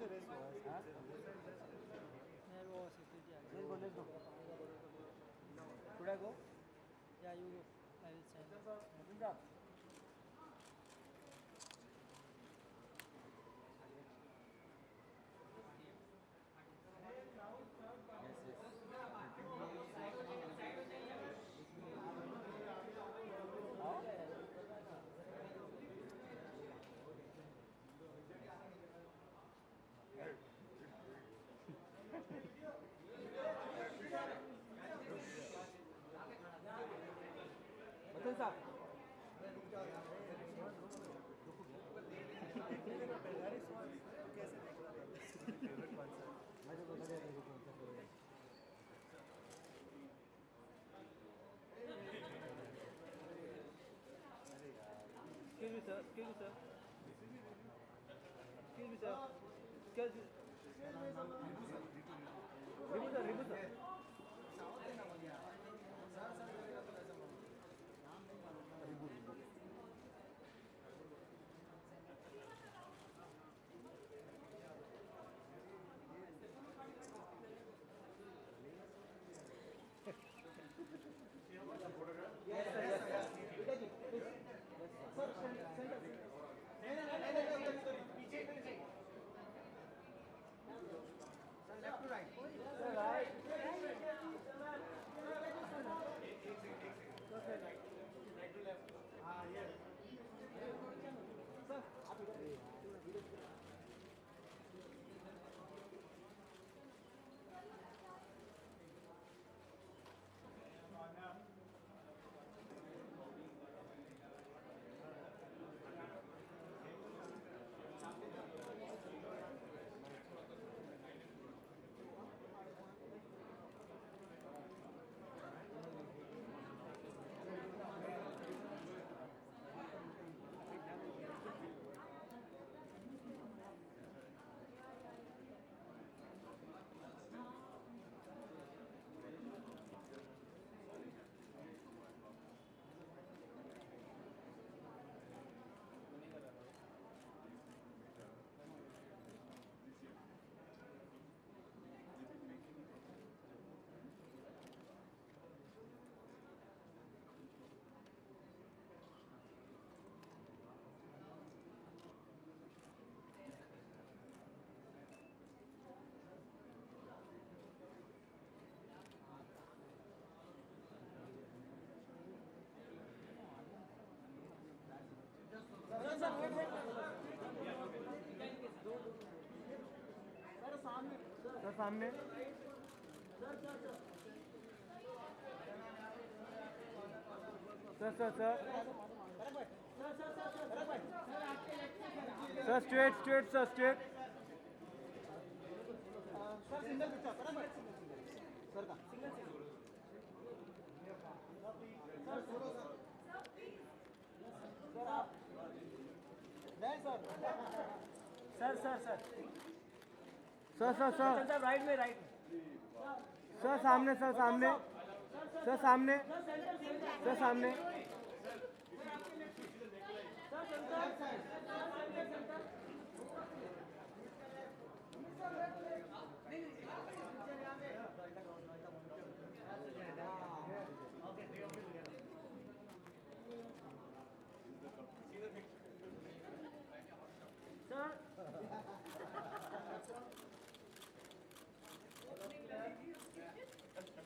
Huh? Let's Let's go, let's go. Should I go? Yeah, you go. I will send. Open up. बचन साहब Excuse me, sir. Excuse me, sir. Excuse me, sir. Excuse me. Ribu, sir. Ribu, sir. Left to right. Sir, right. Right to left. Yes. Sir, आप इधर. Sir सामने sir sir sir sir straight straight sir straight sir single picture sir का single sir छोड़ो sir आप नहीं sir sir sir sir sir sir sir right में right sir सामने sir सामने सर सामने सर सामने सर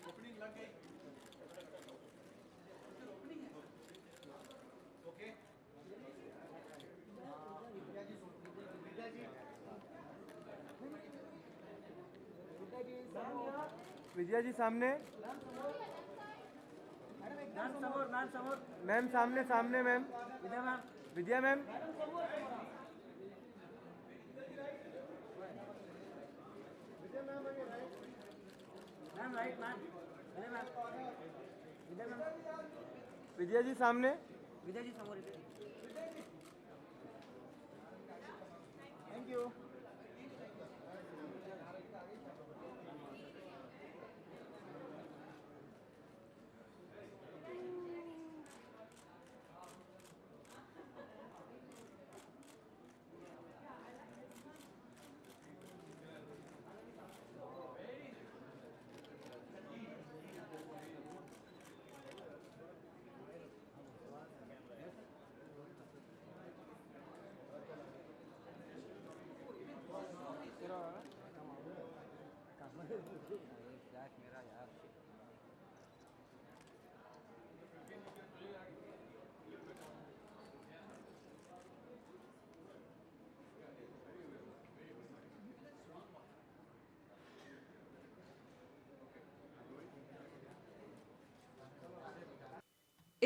ओपनिंग लग गई ओपनिंग है ओके विजया जी सामने मैम सामने सामने ma'am Vijaya ma'am ma'am right ma'am Vijaya ji सामने विजय जी समोर thank you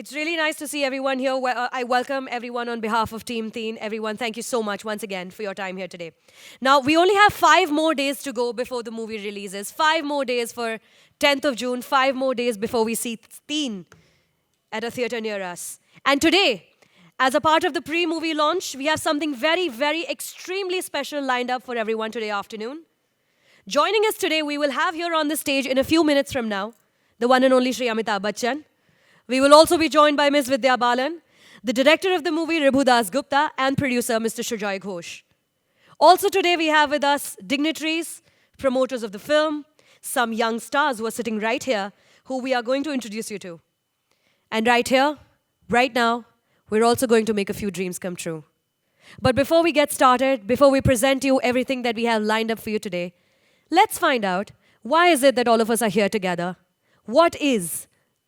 It's really nice to see everyone here. I welcome everyone on behalf of Team Teen. Everyone, thank you so much once again for your time here today. Now, we only have 5 more days to go before the movie releases. 5 more days for 10th of June. 5 more days before we see Teen at a theater near us. And today, as a part of the pre-movie launch, we have something very, very extremely special lined up for everyone today afternoon. Joining us today, we will have here on the stage in a few minutes from now, the one and only Shri Amitabh Bachchan. We will also be joined by Ms. Vidya Balan, the director of the movie Ribhu Das Gupta, and producer Mr. Shujoy Ghosh. Also today we have with us dignitaries, promoters of the film, some young stars who are sitting right here, who we are going to introduce you to. And right here, right now, we're also going to make a few dreams come true. But before we get started, before we present you everything that we have lined up for you today, let's find out why is it that all of us are here together? What is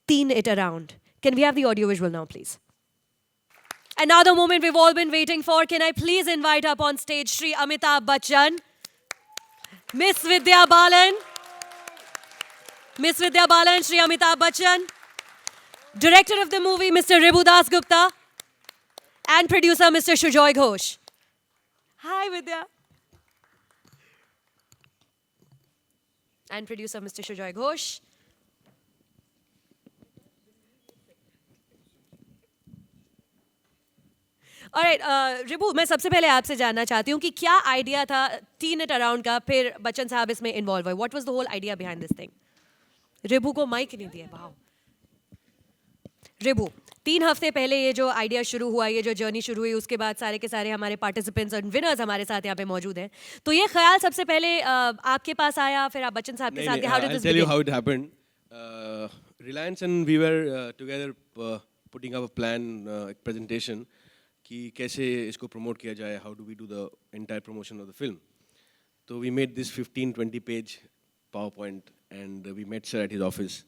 Teen It Around? Can we have the audio visual now, please? Another moment we've all been waiting for. Can I please invite up on stage Shri Amitabh Bachchan, Miss Vidya Balan, Shri Amitabh Bachchan, director of the movie Mr. Ribhu Das Gupta, and producer Mr. Shujoy Ghosh. Hi, Vidya. And producer Mr. Shujoy Ghosh. Alright Ribhu, मैं सबसे पहले आपसे जानना चाहती हूँ कि क्या idea था टीन इट अराउंड का, फिर बच्चन साहब इसमें इन्वॉल्व हुए. What was the whole idea behind this thing? Ribhu को माइक नहीं दिया. वाओ. रिबू, 3 हफ्ते पहले ये जो आइडिया शुरू हुआ, ये जो जर्नी शुरू हुई, उसके बाद सारे के सारे हमारे पार्टिसिपेंट्स और विनर्स हमारे साथ यहाँ पे मौजूद हैं. तो ये ख्याल सबसे पहले आपके पास आया, फिर आप बच्चन साहब के साथ. How did this tell you how it happened. Reliance and we were together putting up a plan, presentation कि कैसे इसको promote किया जाए, how do we do the entire promotion of the film. So we made this 15-20 page PowerPoint and we met sir at his office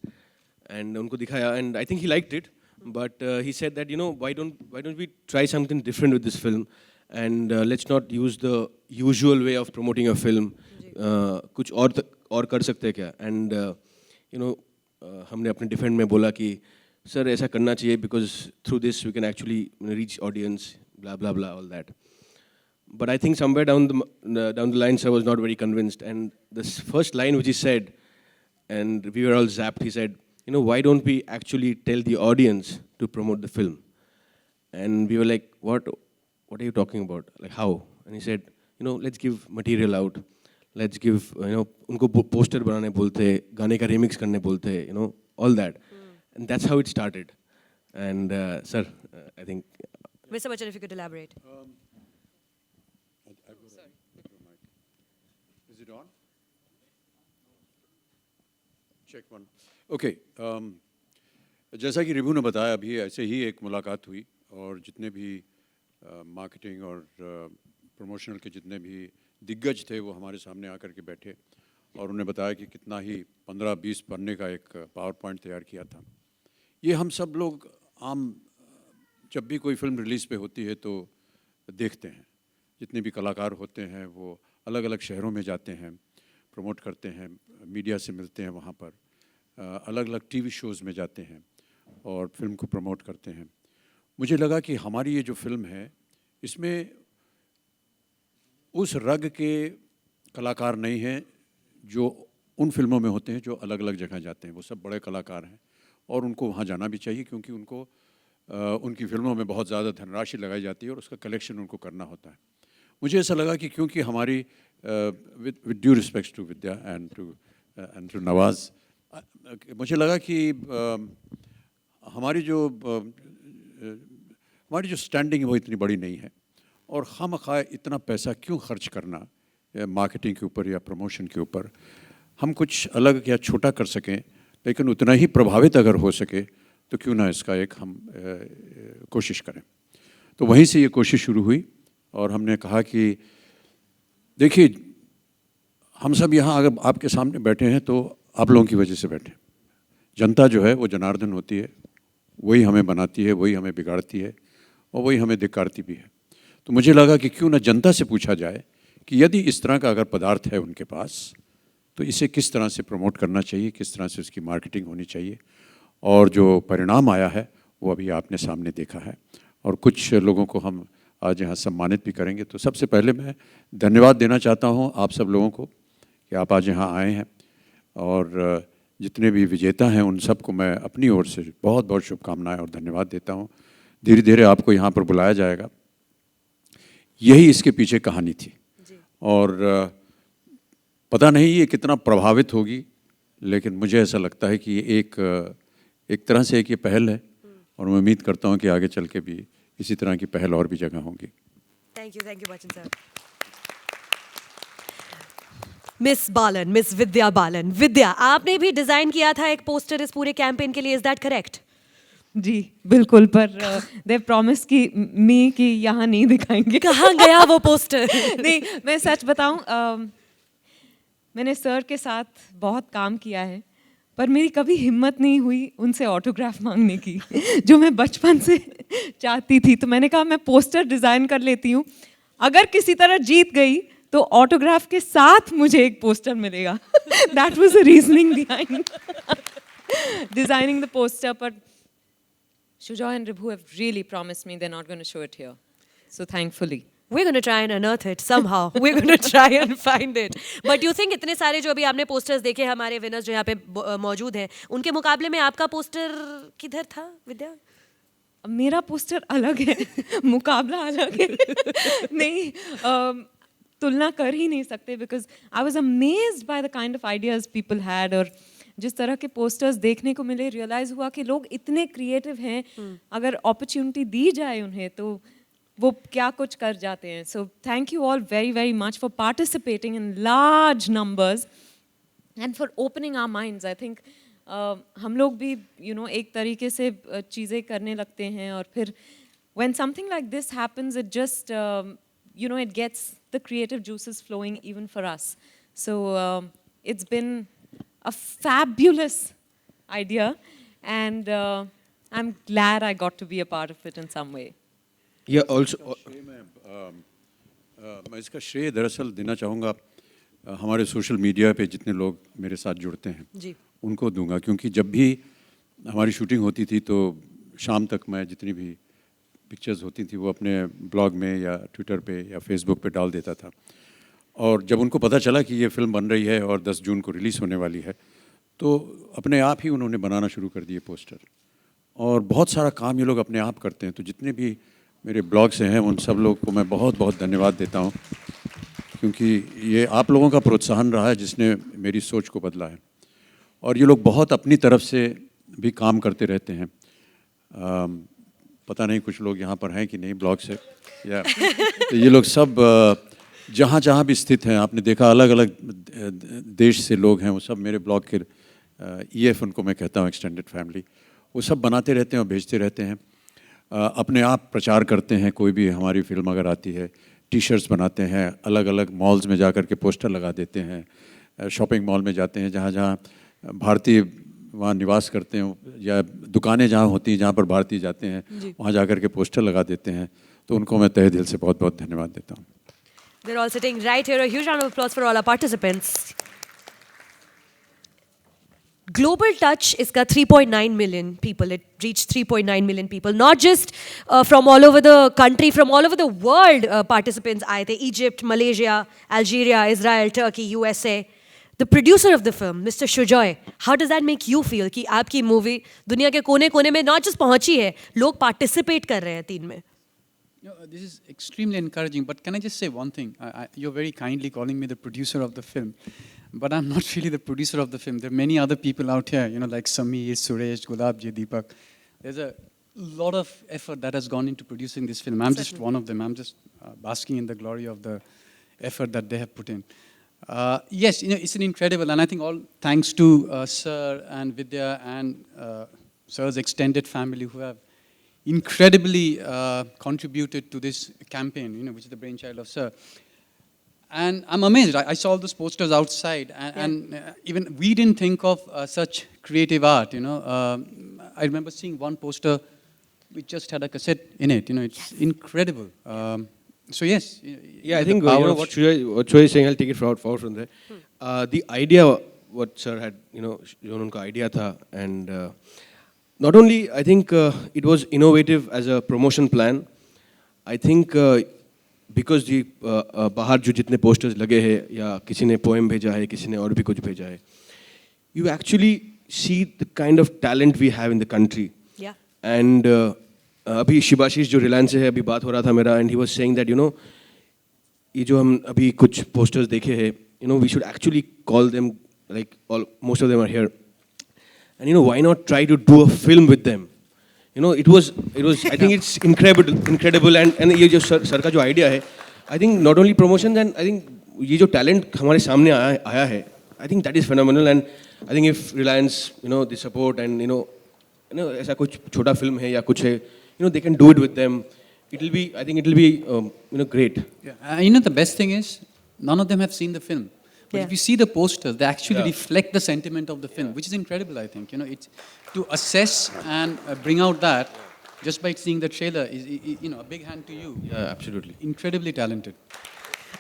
and उनको दिखाया and I think he liked it, but he said that, you know, why don't we try something different with this film and let's not use the usual way of promoting a film. कुछ और कर सकते हैं क्या? And you know, हमने अपने defend में बोला कि सर ऐसा करना चाहिए because through this we can actually reach audience, blah blah blah, all that. But I think somewhere down the line, sir was not very convinced. And this first line which he said, and we were all zapped. He said, you know, why don't we actually tell the audience to promote the film? And we were like, what are you talking about? Like how? And he said, you know, let's give material out. Let's give, you know, उनको poster बनाने बोलते, गाने का remix करने बोलते, you know, all that. And that's how it started. And sir, I think. Mr. Bachchan, if you could elaborate. Is it on? Check one. Okay. जैसा कि रिबू ने बताया, अभी ऐसे ही एक मुलाकात हुई और जितने भी मार्केटिंग और प्रमोशनल के जितने भी दिग्गज थे वो हमारे सामने आकर के बैठे और उन्हें बताया कि कितना ही 15-20 पन्ने का एक पावर पॉइंट तैयार किया था. ये हम सब लोग आम जब भी कोई फिल्म रिलीज़ पे होती है तो देखते हैं. जितने भी कलाकार होते हैं वो अलग अलग शहरों में जाते हैं, प्रमोट करते हैं, मीडिया से मिलते हैं, वहाँ पर अलग अलग टीवी शोज़ में जाते हैं और फिल्म को प्रमोट करते हैं. मुझे लगा कि हमारी ये जो फिल्म है इसमें उस रग के कलाकार नहीं हैं जो उन फिल्मों में होते हैं जो अलग अलग जगह जाते हैं. वो सब बड़े कलाकार हैं और उनको वहाँ जाना भी चाहिए क्योंकि उनको उनकी फिल्मों में बहुत ज़्यादा धनराशि लगाई जाती है और उसका कलेक्शन उनको करना होता है. मुझे ऐसा लगा कि क्योंकि हमारी with due respect to Vidya and to Nawaz, मुझे लगा कि हमारी जो स्टैंडिंग है वो इतनी बड़ी नहीं है और खामखा इतना पैसा क्यों खर्च करना मार्केटिंग के ऊपर या प्रमोशन के ऊपर. हम कुछ अलग या छोटा कर सकें लेकिन उतना ही प्रभावित अगर हो सके तो क्यों ना इसका एक हम कोशिश करें. तो वहीं से ये कोशिश शुरू हुई और हमने कहा कि देखिए हम सब यहाँ अगर आपके सामने बैठे हैं तो आप लोगों की वजह से बैठे हैं। जनता जो है वो जनार्दन होती है, वही हमें बनाती है, वही हमें बिगाड़ती है और वही हमें धिक्कारती भी है। तो मुझे लगा कि क्यों ना जनता से पूछा जाए कि यदि इस तरह का अगर पदार्थ है उनके पास तो इसे किस तरह से प्रमोट करना चाहिए, किस तरह से उसकी मार्केटिंग होनी चाहिए। और जो परिणाम आया है वो अभी आपने सामने देखा है और कुछ लोगों को हम आज यहाँ सम्मानित भी करेंगे। तो सबसे पहले मैं धन्यवाद देना चाहता हूँ आप सब लोगों को कि आप आज यहाँ आए हैं और जितने भी विजेता हैं उन सबको मैं अपनी ओर से बहुत बहुत शुभकामनाएं और धन्यवाद देता हूँ। धीरे धीरे आपको यहाँ पर बुलाया जाएगा, यही इसके पीछे कहानी थी। और पता नहीं ये कितना प्रभावित होगी, लेकिन मुझे ऐसा लगता है कि ये एक तरह से ये पहल है और मैं उम्मीद करता हूँ कि आगे चल के भी इसी तरह की पहल और भी जगह होंगी। Thank you Bachchan sir. Miss Balan, miss Vidya Balan, Vidya आपने भी डिजाइन किया था एक पोस्टर इस पूरे कैंपेन के लिए, इज दैट करेक्ट? जी बिल्कुल, पर दे प्रॉमिस कि मी कि यहाँ नहीं दिखाएंगे। कहाँ गया वो पोस्टर? नहीं, मैं सच बताऊं, मैंने सर के साथ बहुत काम किया है, पर मेरी कभी हिम्मत नहीं हुई उनसे ऑटोग्राफ मांगने की जो मैं बचपन से चाहती थी। तो मैंने कहा मैं पोस्टर डिज़ाइन कर लेती हूँ, अगर किसी तरह जीत गई तो ऑटोग्राफ के साथ मुझे एक पोस्टर मिलेगा। That was the reasoning behind designing the poster. But Shujoy and Ribhu have really promised me they're not going to show it here. So thankfully. We're going to try and unearth it somehow. We're going to try and find it. But you think इतने सारे जो अभी आपने posters देखे हमारे winners जो यहाँ पे मौजूद हैं, उनके मुकाबले में आपका पोस्टर किधर था विद्या? मेरा पोस्टर अलग है, मुकाबला अलग है। नहीं, तुलना कर ही नहीं सकते, because I was amazed by the kind of ideas people had. और जिस तरह के पोस्टर्स देखने को मिले, रियलाइज हुआ कि लोग इतने क्रिएटिव हैं, अगर अपॉर्चुनिटी दी जाए उन्हें तो वो क्या कुछ कर जाते हैं। So thank you all very very much for participating in large numbers and for opening our minds. I think हम लोग भी एक तरीके से चीज़ें करने लगते हैं और फिर when something like this happens, it just it gets the creative juices flowing even for us. So it's been a fabulous idea, and I'm glad I got to be a part of it in some way. Yeah, also. मैं इसका श्रेय दरअसल देना चाहूँगा हमारे social media पे जितने लोग मेरे साथ जुड़ते हैं जी, उनको दूंगा, क्योंकि जब भी हमारी शूटिंग होती थी तो शाम तक मैं जितनी भी पिक्चर्स होती थी वो अपने ब्लॉग में या ट्विटर पे या फेसबुक पे डाल देता था। और जब उनको पता चला कि ये फिल्म बन रही है और 10 जून को रिलीज़ होने वाली है, तो अपने आप ही उन्होंने बनाना शुरू कर दिए पोस्टर। और बहुत सारा काम ये लोग अपने आप करते हैं। तो जितने भी मेरे ब्लॉग से हैं उन सब लोग को मैं बहुत बहुत धन्यवाद देता हूँ, क्योंकि ये आप लोगों का प्रोत्साहन रहा है जिसने मेरी सोच को बदला है। और ये लोग बहुत अपनी तरफ से भी काम करते रहते हैं। पता नहीं कुछ लोग यहाँ पर हैं कि नहीं ब्लॉग से, या तो ये लोग सब जहाँ जहाँ भी स्थित हैं, आपने देखा अलग अलग देश से लोग हैं, वो सब मेरे ब्लॉग के EF उनको मैं कहता हूँ, एक्सटेंडेड फैमिली, वो सब बनाते रहते हैं और भेजते रहते हैं। अपने आप प्रचार करते हैं, कोई भी हमारी फिल्म अगर आती है, टी-शर्ट्स बनाते हैं, अलग अलग मॉल्स में जा कर के पोस्टर लगा देते हैं, शॉपिंग मॉल में जाते हैं जहाँ जहाँ भारतीय वहाँ निवास करते हैं, या दुकानें जहाँ होती हैं जहाँ पर भारतीय जाते हैं वहाँ जा कर के पोस्टर लगा देते हैं। तो उनको मैं तहे दिल से बहुत बहुत धन्यवाद देता हूँ। They're all sitting right here. A huge round of applause for all our participants. Global Touch is got 3.9 million people. It reached 3.9 million people. Not just from all over the country, from all over the world participants आए थे. Egypt, Malaysia, Algeria, Israel, Turkey, USA. The producer of the film, Mr. Shujoy, how does that make you feel कि आपकी movie दुनिया के कोने-कोने में not just पहुंची है, लोग participate कर रहे हैं 3 में? This is extremely encouraging, but can I just say one thing? You're very kindly calling me the producer of the film, but I'm not really the producer of the film. There are many other people out here, like Sameer, Suresh, Gulabji, Deepak. There's a lot of effort that has gone into producing this film. I'm just one of them. I'm just basking in the glory of the effort that they have put in. Yes, it's an incredible, and I think all thanks to Sir and Vidya and Sir's extended family who have incredibly contributed to this campaign, which is the brainchild of Sir. And I'm amazed. I saw all those posters outside, and even we didn't think of such creative art. I remember seeing one poster which just had a cassette in it. It's incredible. So yes. Yeah, I the think power of- what Shoy is saying, I'll take it forward from there. The idea, what sir had, जो उनका idea था, and not only I think it was innovative as a promotion plan. I think because the बाहर जो जितने posters लगे हैं या किसी ने poem भेजा है, किसी ने और भी कुछ भेजा है, you actually see the kind of talent we have in the country. Yeah. And अभी शिबाशीष जो रिलायंस से है अभी बात हो रहा था मेरा, and he was saying that ये जो हम अभी कुछ posters देखे हैं, we should actually call them, like most of them are here, and why not try to do a film with them. It was I think it's incredible and ये जो sir का जो idea है, I think not only promotions, and I think ये जो talent हमारे सामने आया है, I think that is phenomenal. And I think if Reliance the support and ऐसा कुछ छोटा film है या कुछ है, they can do it with them. I think it'll be great. Yeah. The best thing is none of them have seen the film. But Yeah. if you see the posters, they actually reflect the sentiment of the film, which is incredible, I think. It's to assess and bring out that just by seeing the trailer is, a big hand to you. Yeah, absolutely. Incredibly talented.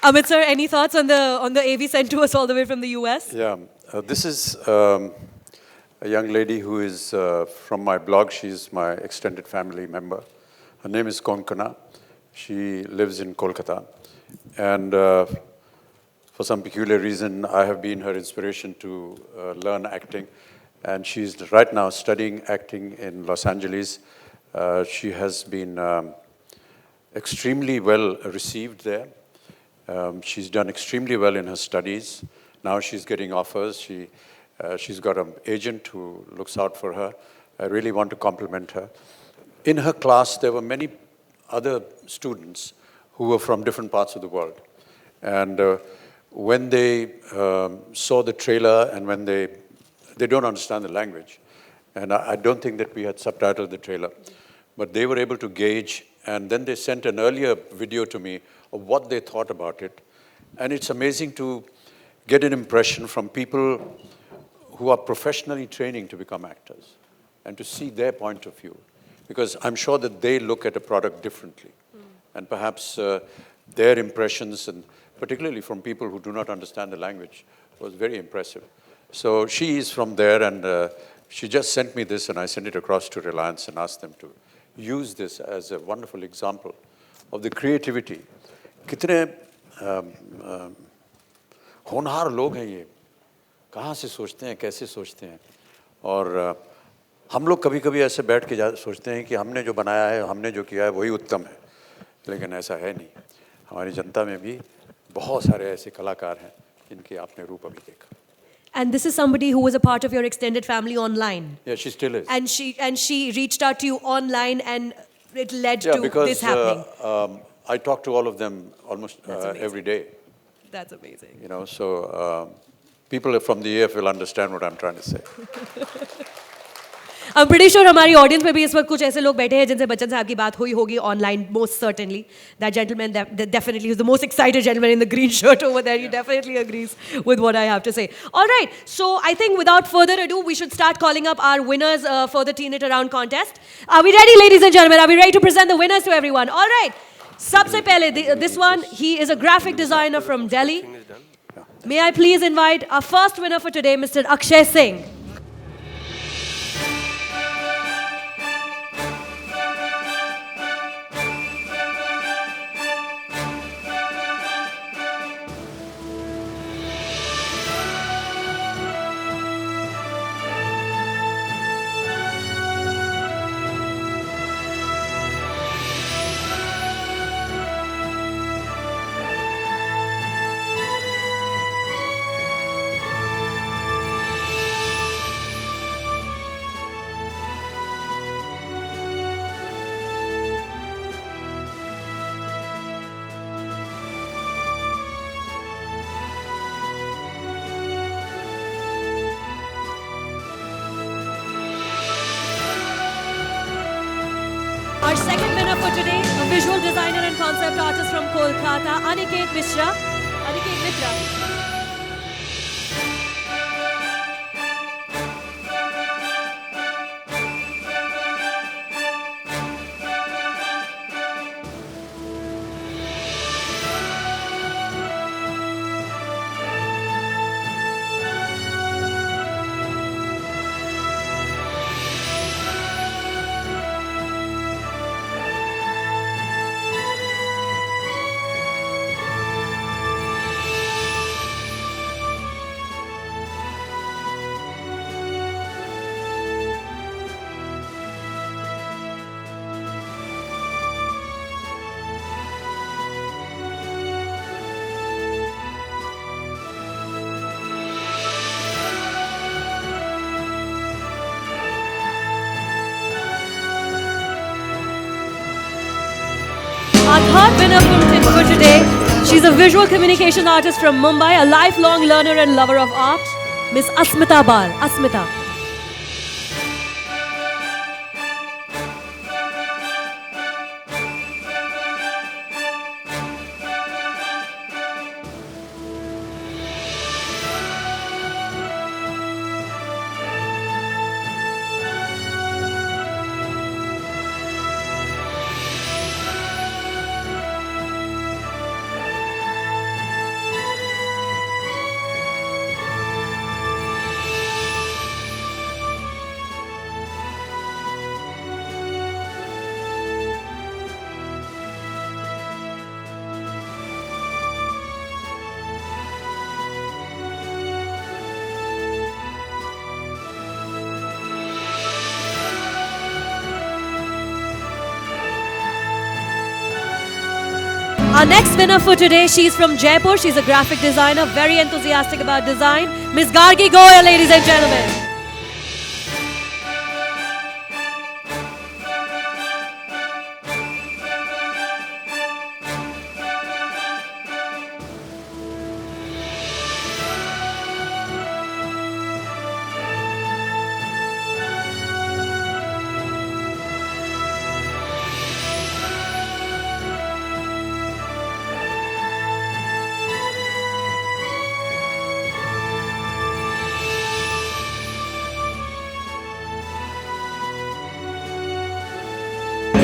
Amit sir, any thoughts on the AV sent to us all the way from the US? Yeah, this is a young lady who is from my blog. She's my extended family member. Her name is Konkana. She lives in Kolkata. And for some peculiar reason, I have been her inspiration to learn acting. And she's right now studying acting in Los Angeles. She has been extremely well received there. She's done extremely well in her studies. Now she's getting offers. She's got an agent who looks out for her. I really want to compliment her. In her class, there were many other students who were from different parts of the world. And when they saw the trailer and when they don't understand the language, and I don't think that we had subtitled the trailer, but they were able to gauge, and then they sent an earlier video to me of what they thought about it. And it's amazing to get an impression from people who are professionally training to become actors and to see their point of view. Because I'm sure that they look at a product differently. And perhaps their impressions, and particularly from people who do not understand the language, was very impressive. So she is from there, and she just sent me this, and I sent it across to Reliance and asked them to use this as a wonderful example of the creativity. कितने होनहार लोग हैं ये, कहाँ से सोचते हैं, कैसे सोचते हैं. और हम लोग कभी-कभी ऐसे बैठ के सोचते हैं कि हमने जो बनाया है, हमने जो किया है वही उत्तम है, लेकिन ऐसा है नहीं. हमारी जनता में भी बहुत सारे ऐसे कलाकार हैं जिनके आपने रूप अभी देखा. And this is somebody who was a part of your extended family online. Yeah, she still is. And she reached out to you online, and it led to because this happening. I talk to all of them almost every day. That's amazing. So people from the EF will understand what I'm trying to say. I'm pretty sure हमारी audience में भी इस वक्त कुछ ऐसे लोग बैठे हैं जिनसे बच्चन साहब की बात हुई होगी online, most certainly. That gentleman definitely is the most excited gentleman in the green shirt over there. He definitely agrees with what I have to say. All right, so I think without further ado, we should start calling up our winners for the Teen It Around contest. Are we ready, ladies and gentlemen? Are we ready to present the winners to everyone? All right. सबसे पहले, this one, he is a graphic designer from Delhi. May I please invite our first winner for today, Mr. Akshay Singh. Our second winner for today, a visual designer and concept artist from Kolkata, Aniket Mishra. Aniket, Aniket Mitra. Our third winner for today, she's a visual communication artist from Mumbai, a lifelong learner and lover of art, Miss Asmita Bal. Asmita. Our next winner for today, she's from Jaipur. She's a graphic designer, very enthusiastic about design. Miss Gargi Goyal, ladies and gentlemen.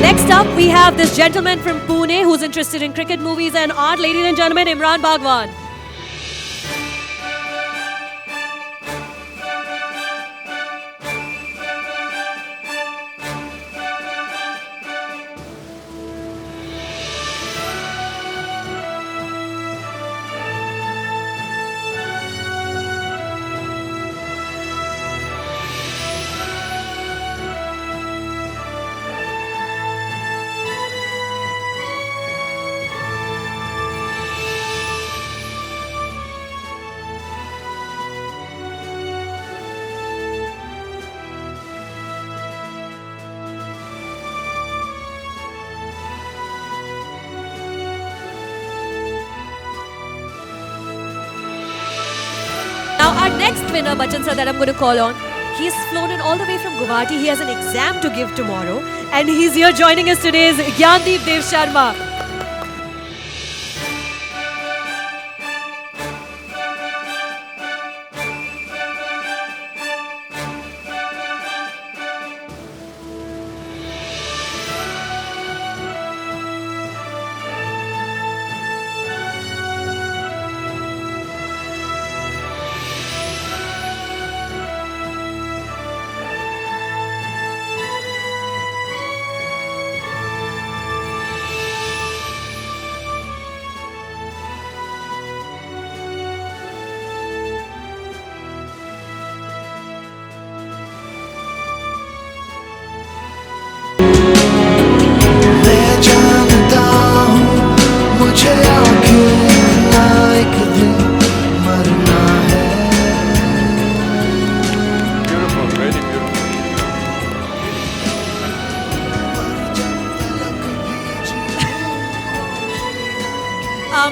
Next up, we have this gentleman from Pune who's interested in cricket, movies and art. Ladies and gentlemen, Imran Bhagwan. Now our next winner, Bachchan sir, that I'm going to call on, he's flown in all the way from Guwahati. He has an exam to give tomorrow, and he's here joining us today is Gyandeep Dev Sharma.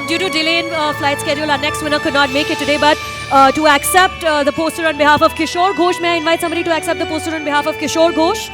Due to delay in flight schedule, our next winner could not make it today. But to accept the poster on behalf of Kishore Ghosh, may I invite somebody to accept the poster on behalf of Kishore Ghosh?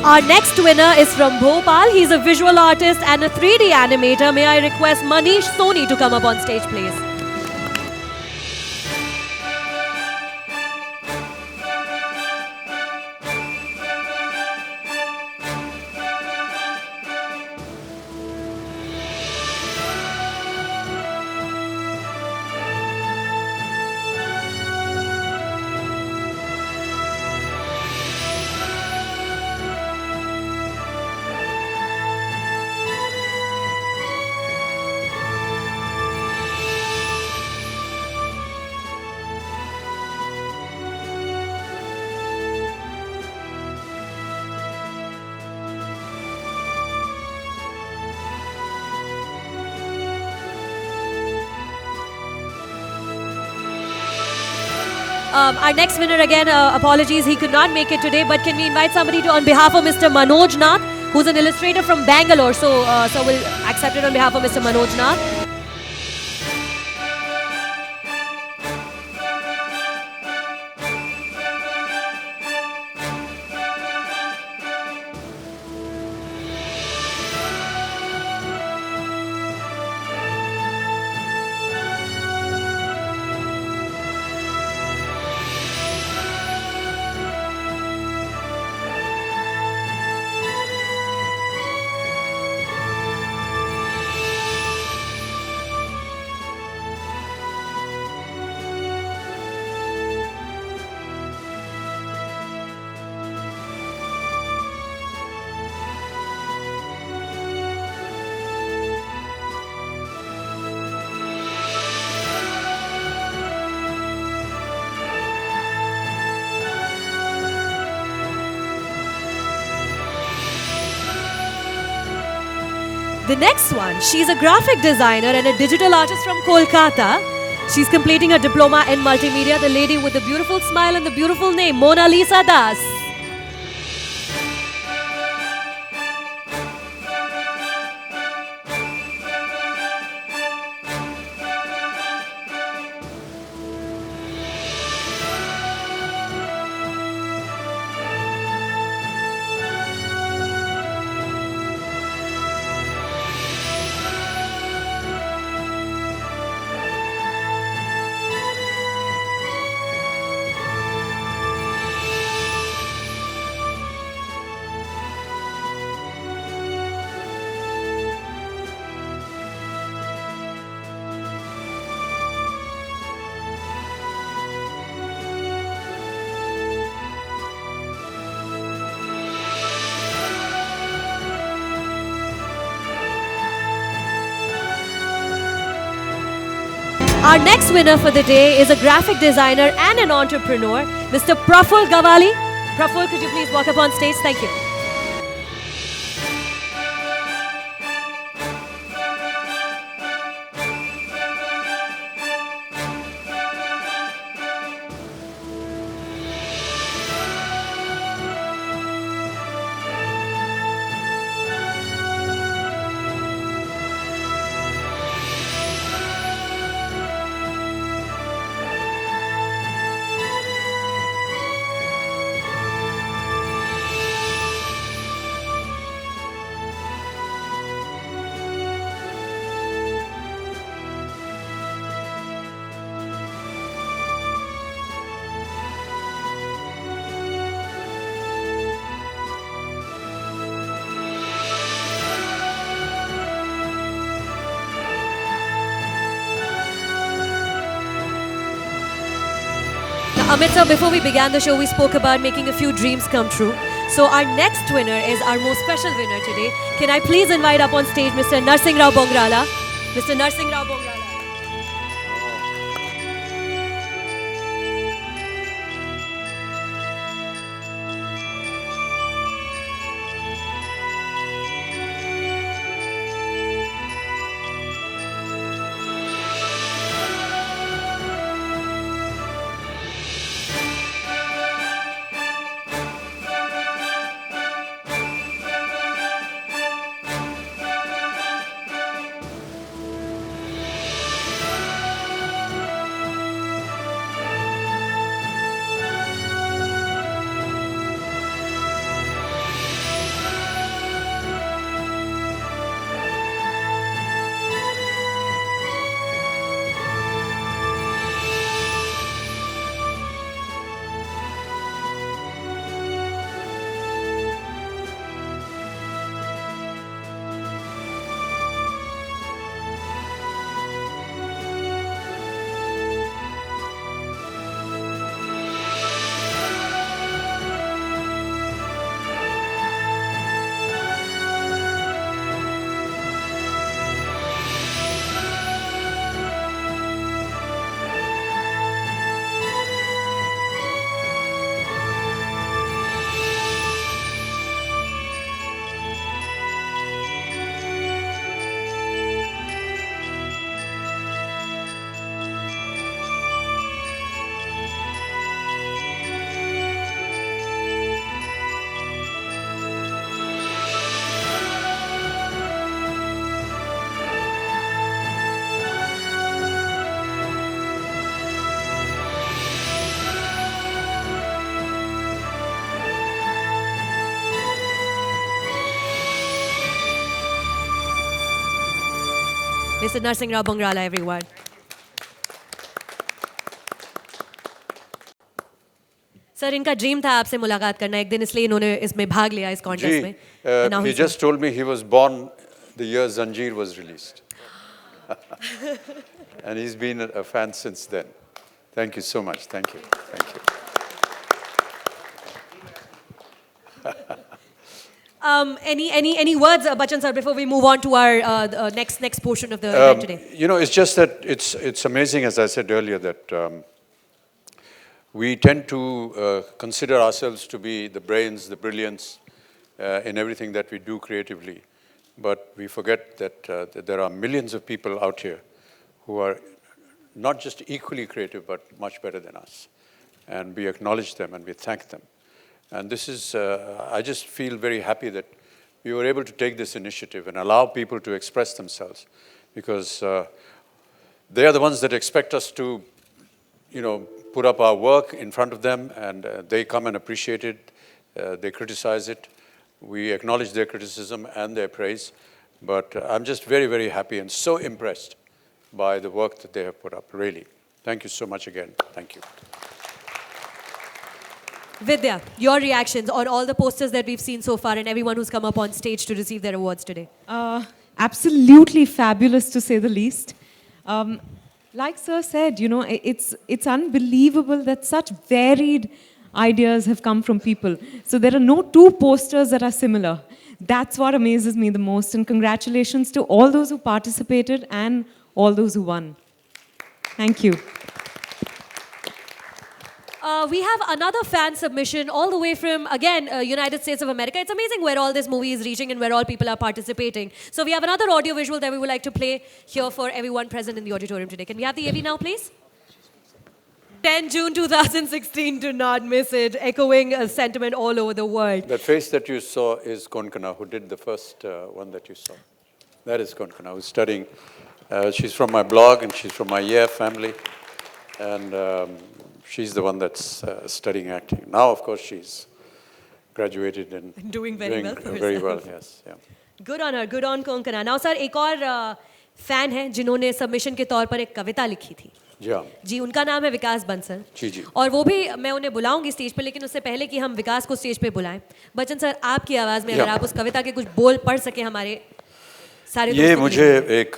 Our next winner is from Bhopal. He's a visual artist and a 3D animator. May I request Manish Soni to come up on stage, please? Our next winner again, apologies, he could not make it today, but can we invite somebody to, on behalf of Mr. Manoj Nath, who's an illustrator from Bangalore, so we'll accept it on behalf of Mr. Manoj Nath. The next one, she's a graphic designer and a digital artist from Kolkata. She's completing a diploma in multimedia. The lady with the beautiful smile and the beautiful name, Mona Lisa Das. Our next winner for the day is a graphic designer and an entrepreneur, Mr. Praful Gawali. Praful, could you please walk up on stage? Thank you. Amit sir, before we began the show, we spoke about making a few dreams come true. So our next winner is our most special winner today. Can I please invite up on stage Mr. Narsingh Rao Bongrala? Mr. Narsingh Rao Bongrala. Mr. Narsingh Rao Bangrala, everyone. Sir इनका dream था आपसे मुलाकात करना एक दिन, इसलिए इन्होंने इसमें भाग लिया इस कॉन्टेस्ट में. And now he he's just told me he was born the year Zanjeer was released. And he's been a fan since then. Thank you so much. Thank you. Thank you. Any words, Bachchan sir, before we move on to our next portion of the event today? You know, it's just that it's amazing, as I said earlier, that we tend to consider ourselves to be the brains, the brilliance in everything that we do creatively. But we forget that there are millions of people out here who are not just equally creative, but much better than us. And we acknowledge them and we thank them. And this is, I just feel very happy that we were able to take this initiative and allow people to express themselves, because they are the ones that expect us to, you know, put up our work in front of them, and they come and appreciate it. They criticize it. We acknowledge their criticism and their praise. But I'm just very, very happy and so impressed by the work that they have put up, really. Thank you so much again. Thank you. Vidya, your reactions on all the posters that we've seen so far and everyone who's come up on stage to receive their awards today. Absolutely fabulous, to say the least. Like Sir said, you know, it's unbelievable that such varied ideas have come from people. So there are no two posters that are similar. That's what amazes me the most. And congratulations to all those who participated and all those who won. Thank you. We have another fan submission all the way from, again, United States of America. It's amazing where all this movie is reaching and where all people are participating. So we have another audio visual that we would like to play here for everyone present in the auditorium today. Can we have the AV now, please? 10 June 2016, do not miss it, echoing a sentiment all over the world. That face that you saw is Konkana, who did the first one that you saw. That is Konkana, who's studying. She's from my blog and she's from my family. And she's the one that's studying acting. Now, of course, she's graduated and Doing very well for very well, herself. yes. Yeah. Good on her, good on Konkana. Now, sir, एक और fan है जिन्होंने submission के तौर पर एक कविता लिखी थी. जी हाँ. जी, उनका नाम है विकास बंसल. जी जी. और वो भी मैं उन्हें बुलाऊंगी स्टेज पे, लेकिन उससे पहले कि हम विकास को स्टेज पे बुलाएं, बच्चन सर आपकी आवाज़ में अगर आप उस कविता के कुछ बोल पढ़ सके हमारे सारे ये मुझे एक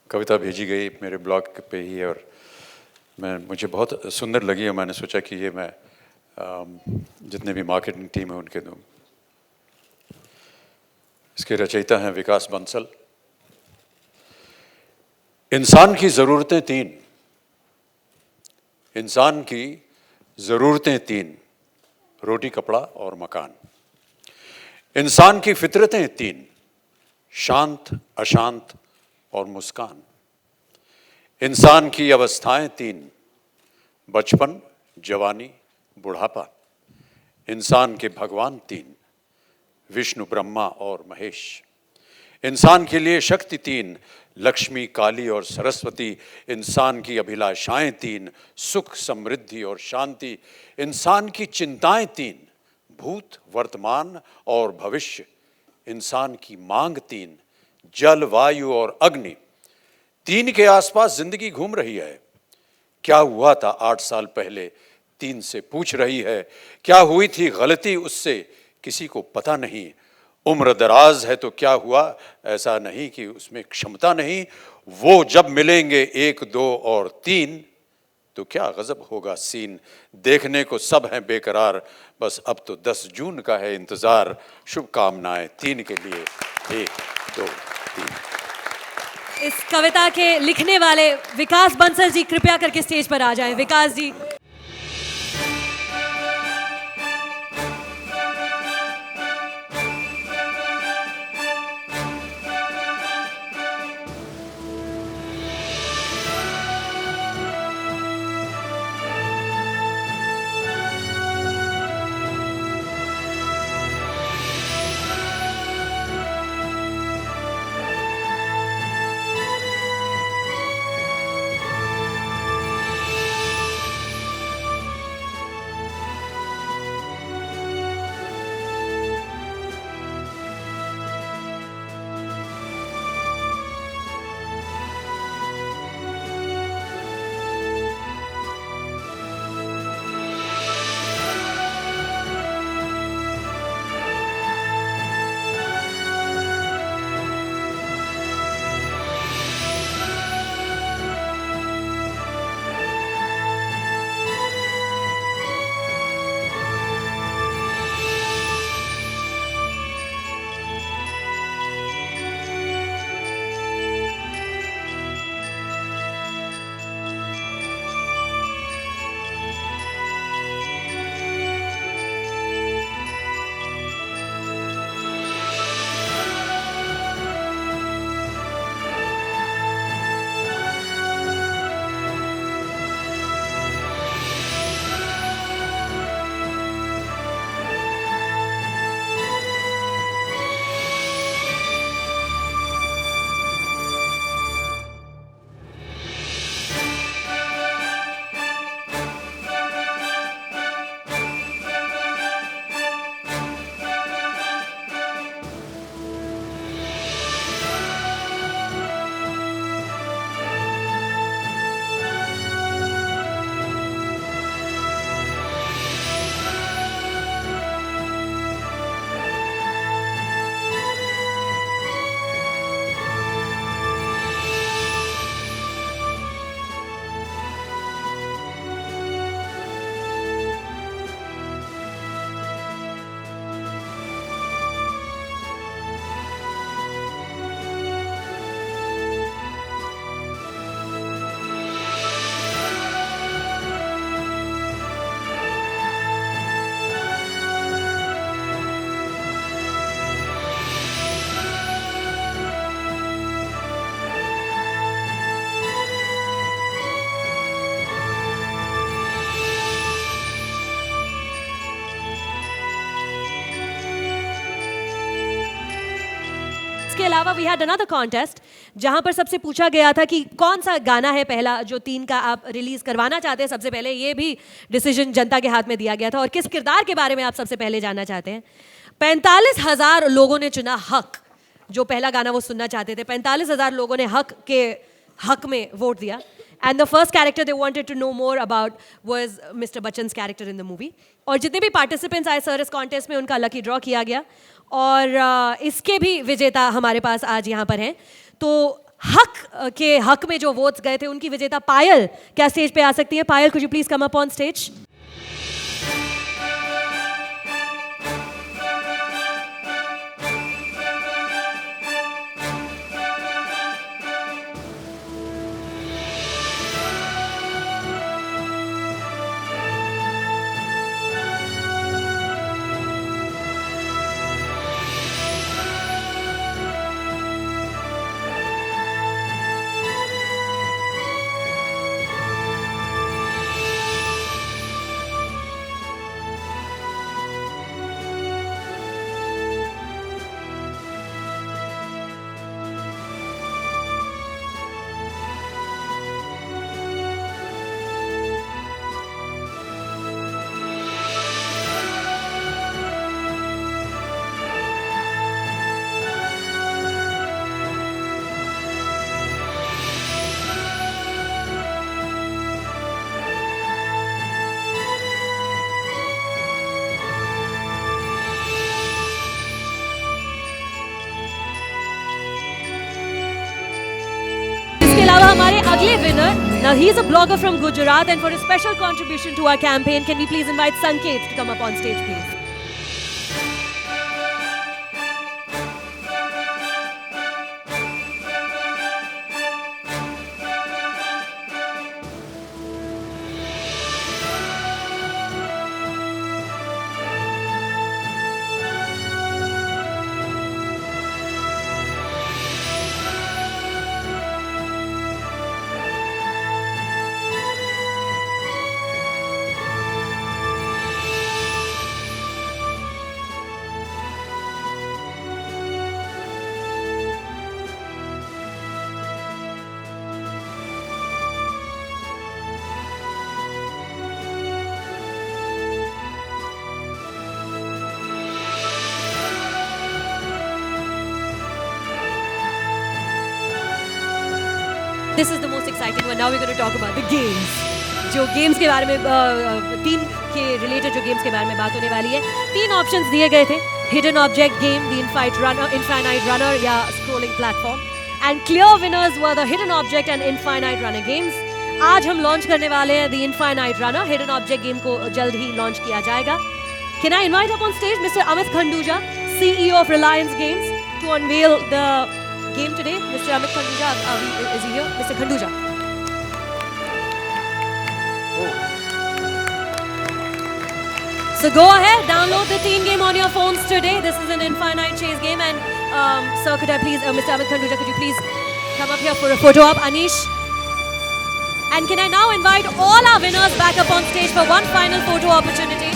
कविता भेजी गई मेरे ब्लॉग पे ही, और मुझे बहुत सुंदर लगी और मैंने सोचा कि ये मैं जितने भी मार्केटिंग टीम है उनके दूँ. इसके रचयिता हैं विकास बंसल. इंसान की ज़रूरतें तीन, इंसान की ज़रूरतें तीन, रोटी कपड़ा और मकान. इंसान की फितरतें तीन, शांत अशांत और मुस्कान. इंसान की अवस्थाएं तीन, बचपन जवानी बुढ़ापा. इंसान के भगवान तीन, विष्णु ब्रह्मा और महेश. इंसान के लिए शक्ति तीन, लक्ष्मी काली और सरस्वती. इंसान की अभिलाषाएं तीन, सुख समृद्धि और शांति. इंसान की चिंताएं तीन, भूत वर्तमान और भविष्य. इंसान की मांग तीन, जल वायु और अग्नि. तीन के आसपास जिंदगी घूम रही है. क्या हुआ था 8 साल पहले, तीन से पूछ रही है. क्या हुई थी गलती उससे, किसी को पता नहीं. उम्र दराज है तो क्या हुआ, ऐसा नहीं कि उसमें क्षमता नहीं. वो जब मिलेंगे 1 2 और 3 तो क्या गजब होगा सीन. देखने को सब हैं बेकरार, बस अब तो 10 जून का है इंतजार. शुभकामनाएं तीन के लिए, 1 2 3. इस कविता के लिखने वाले विकास बंसल जी कृपया करके स्टेज पर आ जाएं. विकास जी. अलावा वी हैड अनदर कॉन्टेस्ट जहां पर सबसे पूछा गया था कि कौन सा गाना है पहला जो 3 का आप रिलीज करवाना चाहते हैं सबसे पहले. ये भी डिसीजन जनता के हाथ में दिया गया था. और किस किरदार के बारे में आप सबसे पहले जानना चाहते हैं? 45,000 लोगों ने चुना हक, जो पहला गाना वो सुनना चाहते थे. 45,000 लोगों ने हक के हक में वोट दिया. And the first character they wanted to know more about was Mr. Bachchan's character in the movie. और जितने भी participants आए सर इस contest में उनका lucky draw किया गया. और इसके भी विजेता हमारे पास आज यहाँ पर हैं. तो हक के हक में जो votes गए थे उनकी विजेता पायल क्या स्टेज पे आ सकती है? पायल, could you please come up on stage? हमारे अगले winner, now he is a blogger from Gujarat and for his special contribution to our campaign, can we please invite Sanket to come up on stage, please? This is the most exciting one. Now we're going to talk about the games. जो games के बारे में team के related जो games के बारे में बात होने वाली है. 3 ऑप्शंस दिए गए थे. Hidden object game, the infinite runner या scrolling platform. And clear winners were the hidden object and infinite runner games. आज हम लॉन्च करने वाले हैं the infinite runner. Hidden object game को जल्द ही लॉन्च किया जाएगा. Can I invite up on stage Mr. Amit Khanduja, CEO of Reliance Games, to unveil the game today? Mr. Amit Khanduja, is he here? Mr. Khanduja. So go ahead, download the team game on your phones today. This is an infinite chase game. And sir, could I please, Mr. Amit Khanduja, could you please come up here for a photo op? Anish. And can I now invite all our winners back up on stage for one final photo opportunity?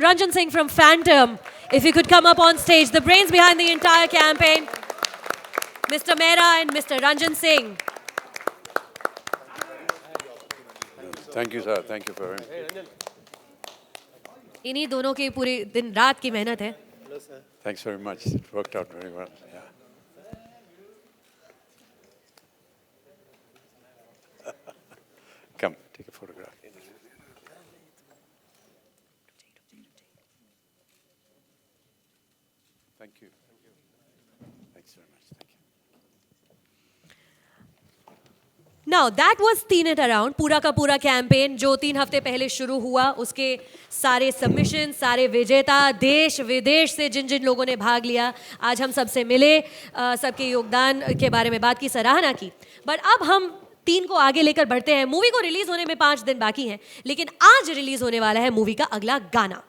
Ranjan Singh from Phantom. If you could come up on stage, the brains behind the entire campaign, Mr. Mehra and Mr. Ranjan Singh. Thank you, sir. Thank you for having me. इन्हीं दोनों की पूरी दिन रात की मेहनत है. Thanks very much. It worked out very well. Yeah. Come, take a photograph. Thank you. Thanks very much. Thank you. Now that was Teen It Around, पूरा का पूरा कैंपेन जो 3 हफ्ते पहले शुरू हुआ. उसके सारे सबमिशन, सारे विजेता, देश विदेश से जिन जिन लोगों ने भाग लिया, आज हम सबसे मिले, सबके योगदान के बारे में बात की, सराहना की. बट अब हम 3 को आगे लेकर बढ़ते हैं. मूवी को रिलीज होने में 5 दिन बाकी हैं, लेकिन आज रिलीज होने वाला है मूवी का अगला गाना.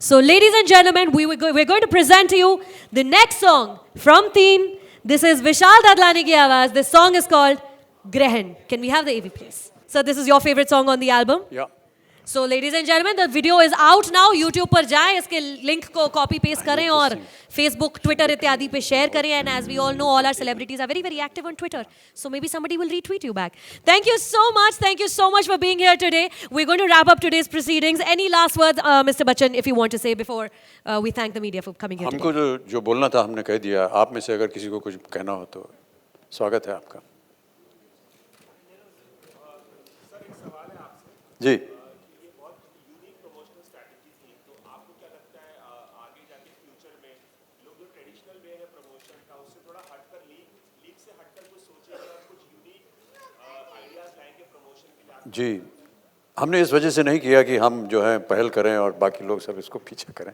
So ladies and gentlemen, we're going to present to you the next song from Teen. This is Vishal Dadlani ki awaaz. This song is called Grahan. Can we have the AV please? So this is your favorite song on the album? Yeah. So ladies and gentlemen, the video is out now. YouTube पर जाएं, इसके link को copy paste करें और Facebook, Twitter इत्यादि पे share करें. And as we all know, all our celebrities are very, very active on Twitter. So maybe somebody will retweet you back. Thank you so much. Thank you so much for being here today. We're going to wrap up today's proceedings. Any last words, Mr. Bachchan, if you want to say before we thank the media for coming here हमको today? जो बोलना था हमने कह दिया. आप में से अगर किसी को कुछ कहना हो तो स्वागत है आपका. जी. जी, हमने इस वजह से नहीं किया कि हम जो है पहल करें और बाकी लोग सब इसको पीछे करें.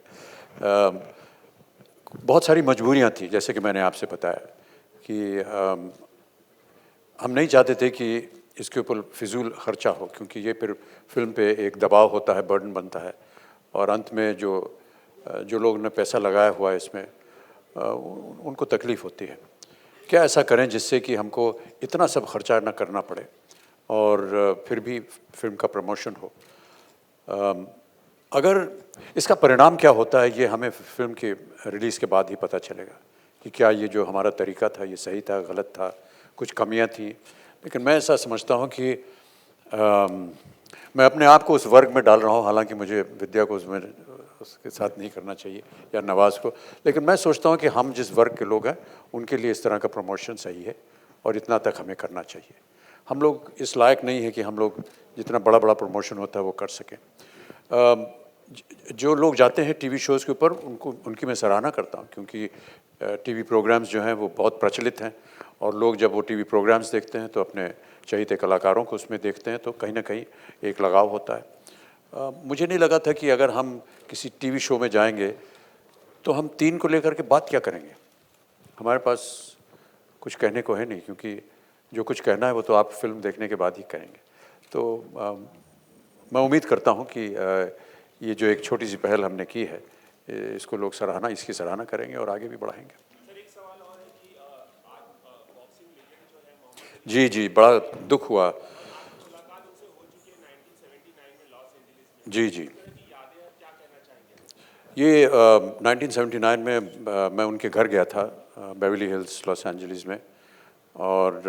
बहुत सारी मजबूरियां थी, जैसे कि मैंने आपसे बताया कि हम नहीं चाहते थे कि इसके ऊपर फिजूल खर्चा हो, क्योंकि ये फिर फिल्म पे एक दबाव होता है, बर्डन बनता है, और अंत में जो लोग ने पैसा लगाया हुआ है इसमें उनको तकलीफ़ होती है. क्या ऐसा करें जिससे कि हमको इतना सब खर्चा ना करना पड़े और फिर भी फिल्म का प्रमोशन हो. अगर इसका परिणाम क्या होता है ये हमें फिल्म के रिलीज़ के बाद ही पता चलेगा कि क्या ये जो हमारा तरीका था ये सही था, गलत था, कुछ कमियां थी. लेकिन मैं ऐसा समझता हूँ कि मैं अपने आप को उस वर्ग में डाल रहा हूँ, हालांकि मुझे विद्या को उसके साथ नहीं करना चाहिए या नवाज़ को, लेकिन मैं सोचता हूँ कि हम जिस वर्ग के लोग हैं उनके लिए इस तरह का प्रमोशन सही है और इतना तक हमें करना चाहिए. हम लोग इस लायक नहीं है कि हम लोग जितना बड़ा बड़ा प्रमोशन होता है वो कर सकें. जो लोग जाते हैं टीवी शोज़ के ऊपर उनकी मैं सराहना करता हूँ, क्योंकि टीवी प्रोग्राम्स जो हैं वो बहुत प्रचलित हैं और लोग जब वो टीवी प्रोग्राम्स देखते हैं तो अपने चहेते कलाकारों को उसमें देखते हैं तो कहीं ना कहीं एक लगाव होता है. मुझे नहीं लगा था कि अगर हम किसी टीवी शो में जाएंगे तो हम 3 को लेकर के बात क्या करेंगे. हमारे पास कुछ कहने को है नहीं, क्योंकि जो कुछ कहना है वो तो आप फिल्म देखने के बाद ही कहेंगे. तो मैं उम्मीद करता हूँ कि ये जो एक छोटी सी पहल हमने की है इसको लोग इसकी सराहना करेंगे और आगे भी बढ़ाएंगे. जी, बड़ा दुख हुआ. जी, ये 1979 में मैं उनके घर गया था बेवरली हिल्स, लॉस एंजलिस में, और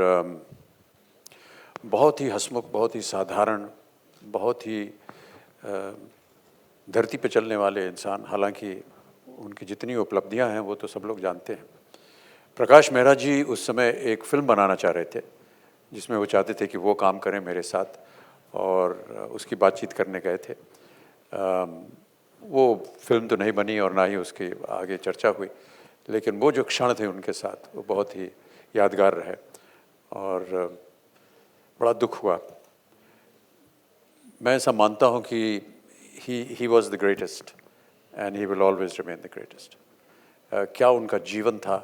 बहुत ही हंसमुख, बहुत ही साधारण, बहुत ही धरती पे चलने वाले इंसान. हालांकि उनकी जितनी उपलब्धियां हैं वो तो सब लोग जानते हैं. प्रकाश मेहरा जी उस समय एक फिल्म बनाना चाह रहे थे जिसमें वो चाहते थे कि वो काम करें मेरे साथ, और उसकी बातचीत करने गए थे. वो फिल्म तो नहीं बनी और ना ही उसकी आगे चर्चा हुई, लेकिन वो जो क्षण थे उनके साथ वो बहुत ही यादगार रहे और बड़ा दुख हुआ. मैं ऐसा मानता हूँ कि he was the greatest and he will always remain the greatest. क्या उनका जीवन था,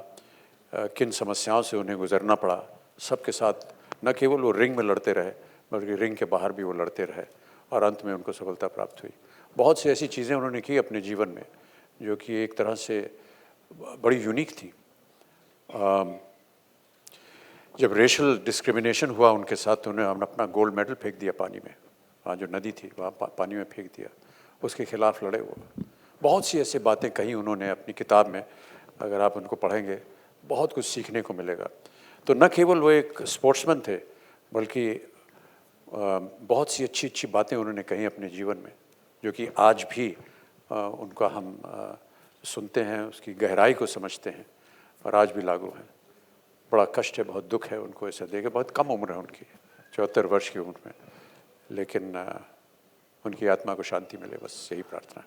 किन समस्याओं से उन्हें गुजरना पड़ा. सबके साथ न केवल वो रिंग में लड़ते रहे बल्कि रिंग के बाहर भी वो लड़ते रहे और अंत में उनको सफलता प्राप्त हुई. बहुत सी ऐसी चीज़ें उन्होंने की अपने जीवन में जो कि एक तरह से बड़ी यूनिक थी. जब रेशल डिस्क्रिमिनेशन हुआ उनके साथ तो उन्होंने अपना गोल्ड मेडल फेंक दिया पानी में. वहाँ जो नदी थी वहाँ पानी में फेंक दिया, उसके खिलाफ लड़े वो. बहुत सी ऐसी बातें कही उन्होंने अपनी किताब में, अगर आप उनको पढ़ेंगे बहुत कुछ सीखने को मिलेगा। तो न केवल वो एक स्पोर्ट्समैन थे, बल्कि बहुत सी अच्छी अच्छी बातें उन्होंने कही अपने जीवन में, जो कि आज भी उनका हम सुनते हैं, उसकी गहराई को समझते हैं और आज भी लागू है। बड़ा कष्ट है, बहुत दुख है उनको ऐसा देखे। बहुत कम उम्र है उनकी, 74 वर्ष की उम्र में, लेकिन उनकी आत्मा को शांति मिले, बस यही प्रार्थना है।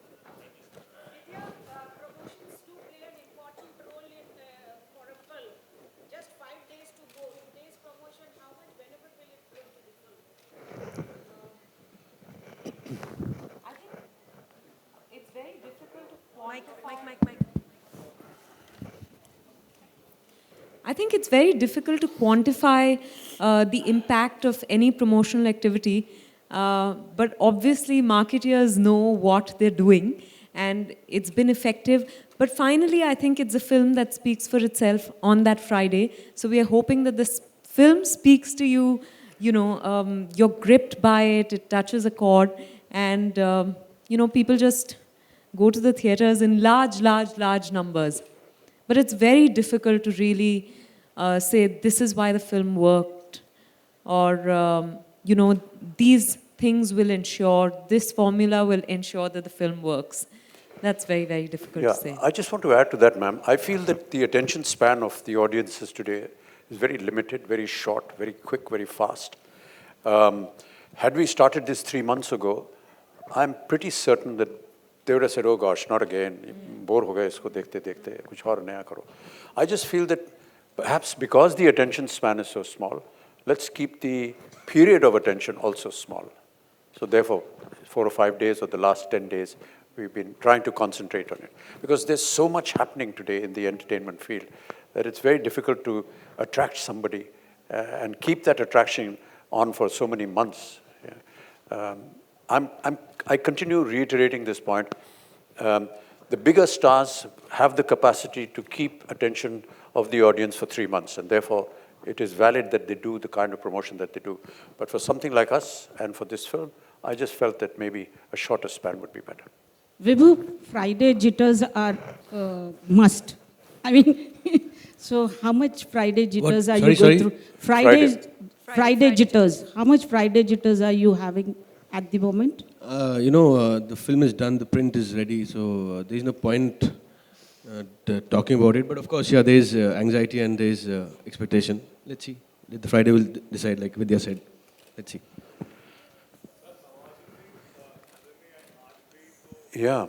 I think it's very difficult to quantify the impact of any promotional activity, but obviously marketeers know what they're doing and it's been effective. But finally, I think it's a film that speaks for itself on that Friday. So we are hoping that this film speaks to you, you're gripped by it, it touches a chord, and people just go to the theaters in large numbers. But it's very difficult to really say this is why the film worked, or these things will ensure, this formula will ensure that the film works. That's very difficult to say. I just want to add to that, ma'am. I feel that the attention span of the audiences today is very limited, very short, very quick, very fast. Had we started this 3 months ago, I'm pretty certain that they would have said, oh gosh, not again, bore ho gaye isko dekhte dekhte, kuch aur naya karo. I just feel that perhaps because the attention span is so small, let's keep the period of attention also small. So therefore, 4 or 5 days or the last 10 days, we've been trying to concentrate on it. Because there's so much happening today in the entertainment field that it's very difficult to attract somebody and keep that attraction on for so many months. Yeah. I continue reiterating this point. The bigger stars have the capacity to keep attention of the audience for 3 months, and therefore it is valid that they do the kind of promotion that they do. But for something like us and for this film, I just felt that maybe a shorter span would be better. Vibhu, Friday jitters are must. I mean, so how much Friday jitters are you going through? Friday jitters. How much Friday jitters are you having at the moment? The film is done, the print is ready, so there is no point talking about it. But of course, yeah, there is anxiety and there is expectation. Let's see. The Friday will decide, like Vidya said. Let's see. Yeah.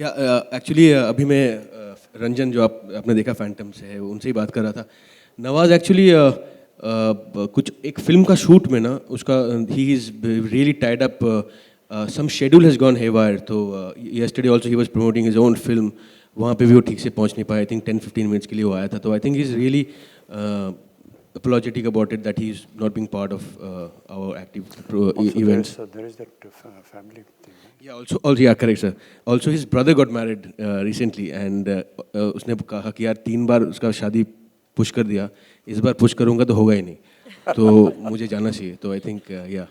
या actually अभी मैं रंजन जो आपने देखा Phantom से है उनसे ही बात कर रहा था. नवाज एक्चुअली कुछ एक फिल्म का शूट में ना उसका he is really tied up, some schedule has gone haywire. तो yesterday also he was promoting his own film, वहाँ पे भी वो ठीक से पहुँच नहीं पाया. आई थिंक 10-15 मिनट्स के लिए वो आया था. तो I think he is really apologetic about it that he's not being part of our active events. There is that family thing. Yeah, also, yeah, correct, sir. Also, his brother got married recently, and उसने कहा कि यार 3 बार उसका शादी push कर दिया, इस बार push करूँगा तो होगा ही नहीं, तो मुझे जाना चाहिए. तो I think, yeah.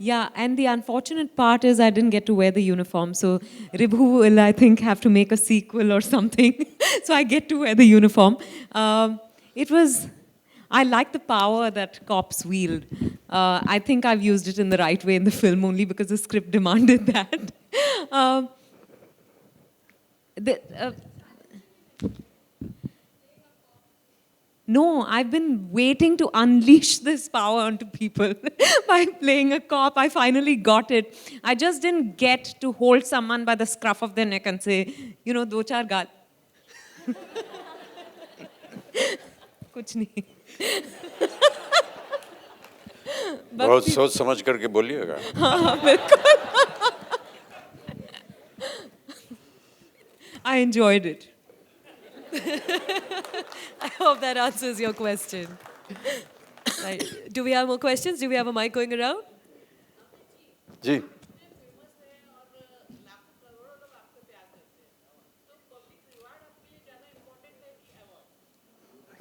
Yeah, and the unfortunate part is I didn't get to wear the uniform. So Ribhu will, I think, have to make a sequel or something. So I get to wear the uniform. I like the power that cops wield. I think I've used it in the right way in the film only because the script demanded that. No, I've been waiting to unleash this power onto people by playing a cop. I finally got it. I just didn't get to hold someone by the scruff of their neck and say, do char gaal. कुछ नहीं. बहुत सोच समझ करके बोलिएगा. हाँ, बिल्कुल. I enjoyed it. I hope that answers your question. Right. Do we have more questions? Do we have a mic going around? जी.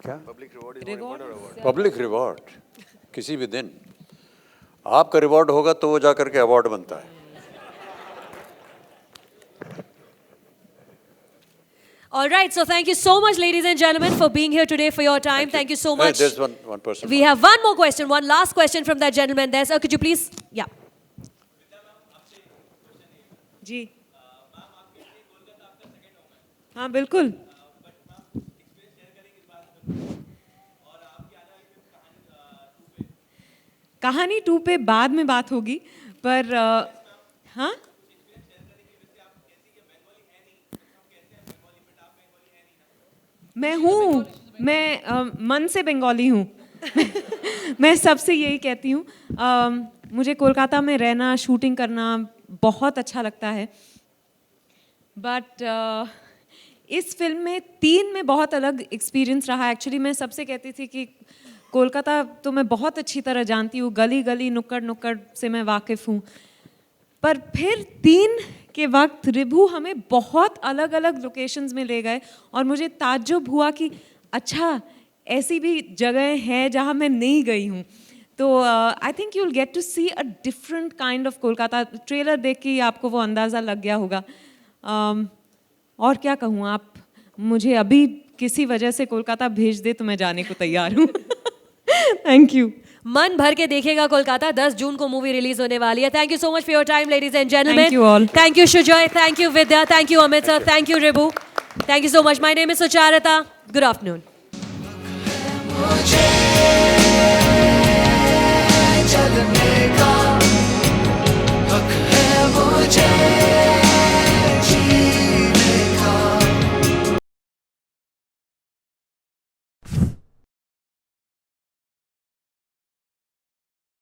क्या Reward? पब्लिक रिवॉर्ड किसी भी दिन आपका रिवॉर्ड होगा तो वो जाकर के अवार्ड बनता है. All right, so thank you so much, ladies and gentlemen, for being here today, for your time. Thank you so much. There's one person. We have one more question, one last question from that gentleman there. Sir, could you please? Yeah. जी हाँ बिल्कुल. कहानी 2 पे बाद में बात होगी, पर हाँ मैं हूँ, मैं मन से बंगाली हूँ. मैं सबसे यही कहती हूँ. मुझे कोलकाता में रहना, शूटिंग करना बहुत अच्छा लगता है. बट इस फिल्म में 3 में बहुत अलग एक्सपीरियंस रहा. एक्चुअली मैं सबसे कहती थी कि कोलकाता तो मैं बहुत अच्छी तरह जानती हूँ, गली गली नुक्कड़ नुक्कड़ से मैं वाकिफ़ हूँ. पर फिर 3 के वक्त रिभू हमें बहुत अलग अलग लोकेशंस में ले गए और मुझे ताज्जुब हुआ कि अच्छा ऐसी भी जगह हैं जहाँ मैं नहीं गई हूँ. तो I think you will get to see a different kind of Kolkata. Trailer देख के ही आपको वो अंदाज़ा लग गया होगा. और क्या कहूँ, आप मुझे अभी किसी वजह से कोलकाता भेज दे तो मैं जाने को तैयार हूँ. Thank you. मन भर के देखेगा कोलकाता. 10 जून को मूवी रिलीज होने वाली है. Thank you so much for your time, ladies and gentleman. Thank you all. Thank you Sujoy, thank you Vidya, thank you Amit sir, thank you Ribhu, thank you so much. My name is Sucharita. Good afternoon.